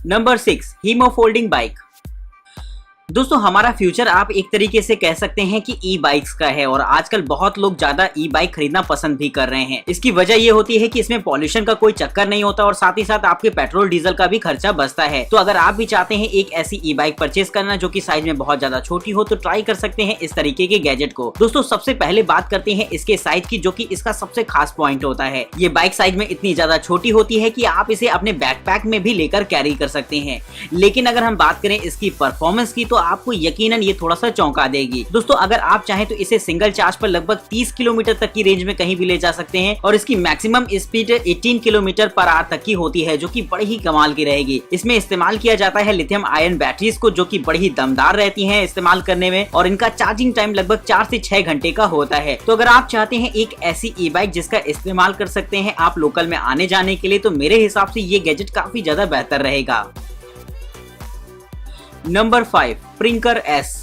Number 6, haemo folding bike. दोस्तों हमारा future आप एक तरीके से कह सकते हैं कि ई बाइक्स का है और आजकल बहुत लोग ज्यादा ई बाइक खरीदना पसंद भी कर रहे हैं। इसकी वजह ये होती है कि इसमें पॉल्यूशन का कोई चक्कर नहीं होता और साथ ही साथ आपके पेट्रोल डीजल का भी खर्चा बचता है। तो अगर आप भी चाहते हैं एक ऐसी ई बाइक परचेज करना जो कि साइज में बहुत ज्यादा छोटी हो तो ट्राई कर सकते हैं इस तरीके के गैजेट को। दोस्तों सबसे पहले बात करते हैं इसके साइज की, जो कि इसका सबसे खास पॉइंट होता है। ये बाइक साइज में इतनी ज्यादा छोटी होती है कि आप इसे अपने बैकपैक में भी लेकर कैरी कर सकते हैं। लेकिन अगर हम बात करें इसकी परफॉर्मेंस की तो आपको यकीनन ये थोड़ा सा चौंका देगी। दोस्तों अगर आप चाहें तो इसे सिंगल चार्ज पर लगभग 30 किलोमीटर तक की रेंज में कहीं भी ले जा सकते हैं और इसकी maximum speed 18 kilometre per hour तक की होती है, जो कि बड़ी ही कमाल की रहेगी। इसमें इस्तेमाल किया जाता है लिथियम आयन बैटरीज को, जो कि बड़ी ही दमदार रहती हैं इस्तेमाल करने में और इनका चार्जिंग टाइम लगभग 4 से 6 घंटे का होता है। तो अगर आप चाहते हैं एक ऐसी ई बाइक जिसका इस्तेमाल कर सकते हैं आप लोकल में आने जाने के लिए, तो मेरे हिसाब से ये गैजेट काफी ज्यादा बेहतर रहेगा। नंबर 5, प्रिंकर एस।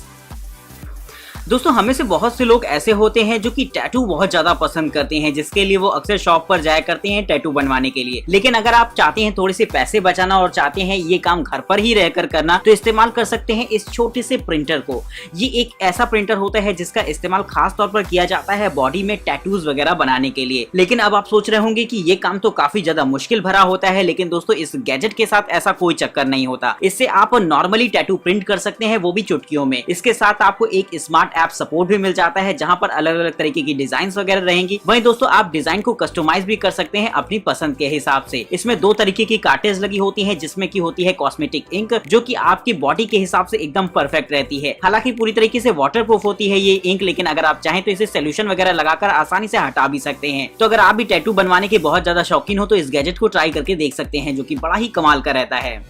दोस्तों हमें से बहुत से लोग ऐसे होते हैं जो कि टैटू बहुत ज्यादा पसंद करते हैं, जिसके लिए वो अक्सर शॉप पर जाया करते हैं टैटू बनवाने के लिए। लेकिन अगर आप चाहते हैं थोड़े से पैसे बचाना और चाहते हैं ये काम घर पर ही रहकर करना, तो इस्तेमाल कर सकते हैं इस छोटे से प्रिंटर को। ये एक ऐसा प्रिंटर होता है जिसका इस्तेमाल खास तौर पर किया जाता है बॉडी में टैटूज वगैरह बनाने के लिए। लेकिन अब आप सोच रहे होंगे कि ये काम तो काफी ज्यादा मुश्किल भरा होता है, लेकिन दोस्तों इस गैजेट के साथ ऐसा कोई चक्कर नहीं होता। इससे आप नॉर्मली टैटू प्रिंट कर सकते हैं, वो भी चुटकियों में। इसके साथ आपको एक स्मार्ट ऐप सपोर्ट भी मिल जाता है, जहां पर अलग अलग तरीके की डिजाइन वगैरह रहेंगी। वहीं दोस्तों आप डिजाइन को कस्टमाइज भी कर सकते हैं अपनी पसंद के हिसाब से। इसमें 2 तरीके की कार्टेज लगी होती है, जिसमें की होती है कॉस्मेटिक इंक, जो कि आपकी बॉडी के हिसाब से एकदम परफेक्ट रहती है। हालांकि पूरी तरीके से वाटरप्रूफ होती है ये इंक, लेकिन अगर आप चाहें तो इसे सोल्यूशन वगैरह लगाकर आसानी से हटा भी सकते हैं। तो अगर आप भी टैटू बनवाने के बहुत ज्यादा शौकीन हो तो इस गैजेट को ट्राई करके देख सकते हैं, जो कि बड़ा ही कमाल का रहता है।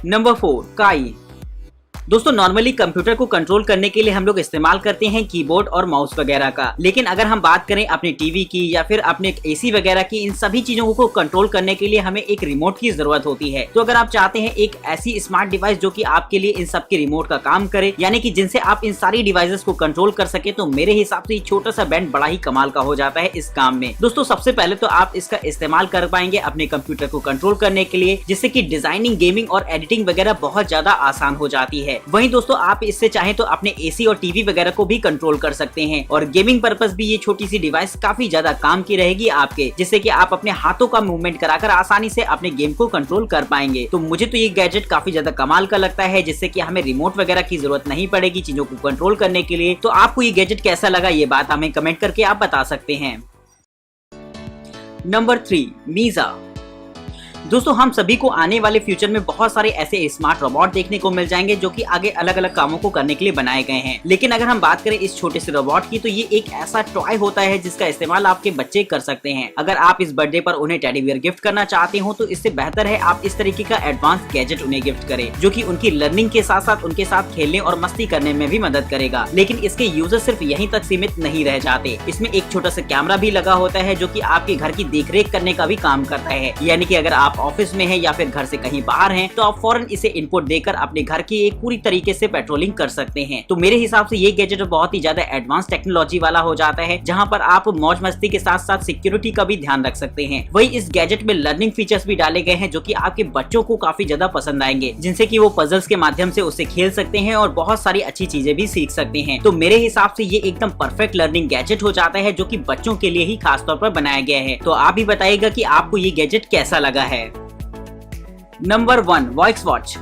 नंबर 4, काई। दोस्तों नॉर्मली कंप्यूटर को कंट्रोल करने के लिए हम लोग इस्तेमाल करते हैं कीबोर्ड और माउस वगैरह का, लेकिन अगर हम बात करें अपने टीवी की या फिर अपने एसी वगैरह की, इन सभी चीजों को कंट्रोल करने के लिए हमें एक रिमोट की जरूरत होती है। तो अगर आप चाहते हैं एक ऐसी स्मार्ट डिवाइस जो कि आपके लिए इन सब के रिमोट का काम करे, यानी कि जिनसे आप इन सारी डिवाइसेस को कंट्रोल कर सके, तो मेरे हिसाब से छोटा सा बैंड बड़ा ही कमाल का हो जाता है इस काम में। दोस्तों सबसे पहले तो आप इसका इस्तेमाल कर पाएंगे अपने कंप्यूटर को कंट्रोल करने के लिए, जिससे कि डिजाइनिंग, गेमिंग और एडिटिंग वगैरह बहुत ज्यादा आसान हो जाती है। वहीं दोस्तों आप इससे चाहें तो अपने एसी और टीवी वगैरह को भी कंट्रोल कर सकते हैं और गेमिंग पर्पस भी ये छोटी सी डिवाइस काफी ज्यादा काम की रहेगी आपके, जिससे कि आप अपने हाथों का मूवमेंट कराकर आसानी से अपने गेम को कंट्रोल कर पाएंगे। तो मुझे तो ये गैजेट काफी ज्यादा कमाल का लगता है, जिससे कि हमें रिमोट वगैरह की जरूरत नहीं पड़ेगी चीजों को कंट्रोल करने के लिए। तो आपको ये गैजेट कैसा लगा ये बात हमें कमेंट करके आप बता सकते हैं। नंबर 3, मीजा। दोस्तों हम सभी को आने वाले फ्यूचर में बहुत सारे ऐसे स्मार्ट रोबोट देखने को मिल जाएंगे जो कि आगे अलग अलग कामों को करने के लिए बनाए गए हैं। लेकिन अगर हम बात करें इस छोटे से रोबोट की, तो ये एक ऐसा टॉय होता है जिसका इस्तेमाल आपके बच्चे कर सकते हैं। अगर आप इस बर्थडे पर उन्हें टेडी बियर गिफ्ट करना चाहते हो तो इससे बेहतर है आप इस तरीके का एडवांस गैजेट उन्हें गिफ्ट करें, जो कि उनकी लर्निंग के साथ साथ उनके साथ खेलने और मस्ती करने में भी मदद करेगा। लेकिन इसके यूजर सिर्फ यहीं तक सीमित नहीं रह जाते। इसमें एक छोटा सा कैमरा भी लगा होता है जो कि आपके घर की देखरेख करने का भी काम करता है। यानी कि अगर आप ऑफिस में हैं या फिर घर से कहीं बाहर हैं, तो आप फौरन इसे इनपुट देकर अपने घर की एक पूरी तरीके से पेट्रोलिंग कर सकते हैं। तो मेरे हिसाब से ये गैजेट बहुत ही ज्यादा एडवांस टेक्नोलॉजी वाला हो जाता है, जहां पर आप मौज मस्ती के साथ साथ सिक्योरिटी का भी ध्यान रख सकते हैं। वही इस गैजेट में लर्निंग फीचर्स भी डाले गए हैं जो कि आपके बच्चों को काफी ज्यादा पसंद आएंगे, जिनसे कि वो पजल्स के माध्यम से उससे खेल सकते हैं और बहुत सारी अच्छी चीजें भी सीख सकते हैं। तो मेरे हिसाब से ये एकदम परफेक्ट लर्निंग गैजेट हो जाता है, जो कि बच्चों के लिए ही खास तौर पर बनाया गया है। तो आप भी बताइएगा कि आपको ये गैजेट कैसा लगा है। Number 1, voice watch.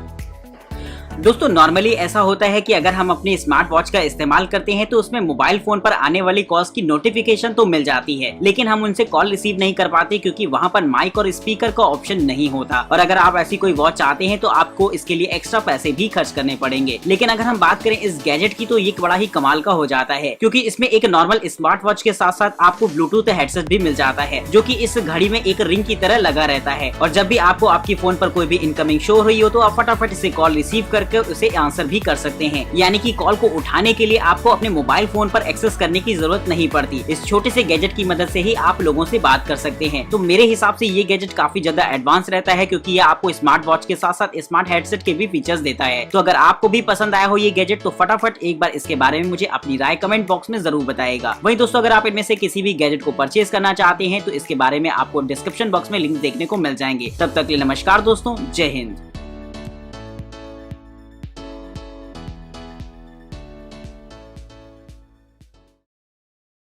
दोस्तों नॉर्मली ऐसा होता है कि अगर हम अपने स्मार्ट वॉच का इस्तेमाल करते हैं तो उसमें मोबाइल फोन पर आने वाली कॉल्स की नोटिफिकेशन तो मिल जाती है, लेकिन हम उनसे कॉल रिसीव नहीं कर पाते क्योंकि वहां पर माइक और स्पीकर का ऑप्शन नहीं होता। और अगर आप ऐसी कोई वॉच चाहते हैं तो आपको इसके लिए एक्स्ट्रा पैसे भी खर्च करने पड़ेंगे। लेकिन अगर हम बात करें इस गैजेट की, तो ये बड़ा ही कमाल का हो जाता है, क्योंकि इसमें एक नॉर्मल स्मार्ट वॉच के साथ साथ आपको ब्लूटूथ हेडसेट भी मिल जाता है, जो कि इस घड़ी में एक रिंग की तरह लगा रहता है। और जब भी आपको आपकी फोन पर कोई भी इनकमिंग शो हो रही हो तो आप फटाफट इसे कॉल रिसीव करके करके उसे आंसर भी कर सकते हैं, यानी कि कॉल को उठाने के लिए आपको अपने मोबाइल फोन पर एक्सेस करने की जरूरत नहीं पड़ती। इस छोटे से गैजेट की मदद से ही आप लोगों से बात कर सकते हैं। तो मेरे हिसाब से ये गैजेट काफी ज्यादा एडवांस रहता है, क्योंकि ये आपको स्मार्ट वॉच के साथ साथ स्मार्ट हेडसेट के भी फीचर्स देता है। तो अगर आपको भी पसंद आया हो ये गैजेट तो फटाफट एक बार इसके बारे में मुझे अपनी राय कमेंट बॉक्स में जरूर बताएगा। वहीं दोस्तों अगर आप इनमें से किसी भी गैजेट को परचेज करना चाहते हैं तो इसके बारे में आपको डिस्क्रिप्शन बॉक्स में लिंक देखने को मिल जाएंगे। तब तक के लिए नमस्कार दोस्तों, जय हिंद।